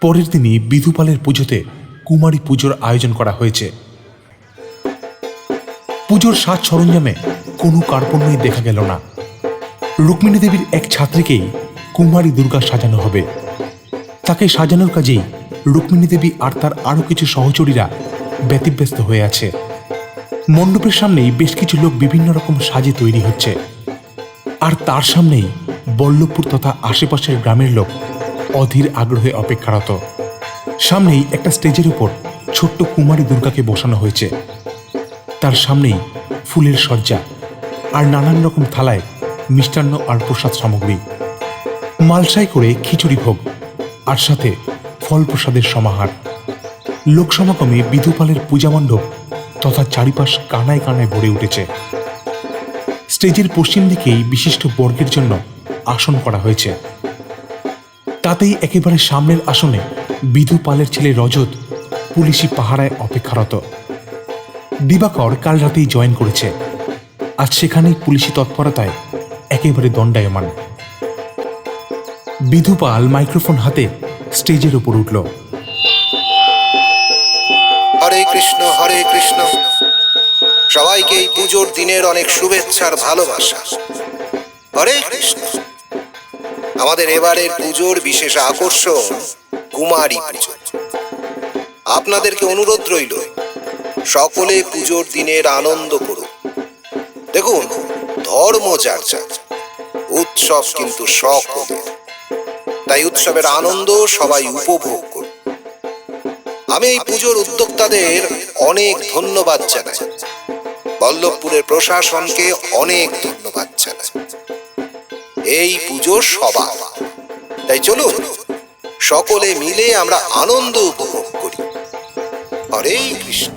পরের দিনই বিধুপালের পুজোতে কুমারী পুজোর আয়োজন করা হয়েছে। পুজোর সাজ সরঞ্জামে কোনো কার্পণ্যই দেখা গেল না। রুক্মিণী দেবীর এক ছাত্রীকেই কুমারী দুর্গা সাজানো হবে। তাকে সাজানোর কাজেই রুক্মিণী দেবী আর তার আরও কিছু সহচরীরা ব্যতিব্যস্ত হয়ে আছে। মণ্ডপের সামনেই বেশ কিছু লোক বিভিন্ন রকম সাজে তৈরি হচ্ছে, আর তার সামনেই বল্লভপুর তথা আশেপাশের গ্রামের লোক অধীর আগ্রহে অপেক্ষারত। সামনেই একটা স্টেজের উপর ছোট্ট কুমারী দুর্গাকে বসানো হয়েছে। তার সামনেই ফুলের সজ্জা আর নানান রকম থালায় মিষ্টান্ন আর প্রসাদ সামগ্রী, মালসায় করে খিচুড়ি ভোগ আর সাথে ফল প্রসাদের সমাহার। লোকসমাগমে বিধুপালের পূজা মণ্ডপ তথা চারিপাশ কানায় কানায় ভরে উঠেছে। স্টেজের পশ্চিম দিকেই বিশিষ্ট বর্গের জন্য আসন করা হয়েছে। তাতেই একেবারে সামনের আসনে বিধুপালের ছেলে রজত পুলিশি পাহারায় অপেক্ষারত। দিবাকর কাল রাতেই জয়েন করেছে, আজ সেখানেই পুলিশি তৎপরতায় একেবারে দণ্ডায়মান। বিধুপাল মাইক্রোফোন হাতে স্টেজের উপর উঠল। হরে কৃষ্ণ হরে কৃষ্ণ। সবাইকে এই পুজোর দিনের অনেক শুভেচ্ছার ভালোবাসা। হরে কৃষ্ণ। আমাদের এবারের পুজোর বিশেষ আকর্ষণ কুমারী পুজো। আপনাদেরকে অনুরোধ রইল, সকলে পুজোর দিনের আনন্দ করুন। দেখুন, ধর্ম যার যার, উৎসব কিন্তু সকলের। তাই উৎসবের আনন্দ সবাই উপভোগ করুন। আমি এই পুজোর উদ্যোক্তাদের অনেক ধন্যবাদ জানাই। বল্লভপুরের প্রশাসনকে অনেক ধন্যবাদ জানাই। এই পুজো সবার, তাই চলুন সকলে মিলে আমরা আনন্দ উপভোগ করি। হরে কৃষ্ণ।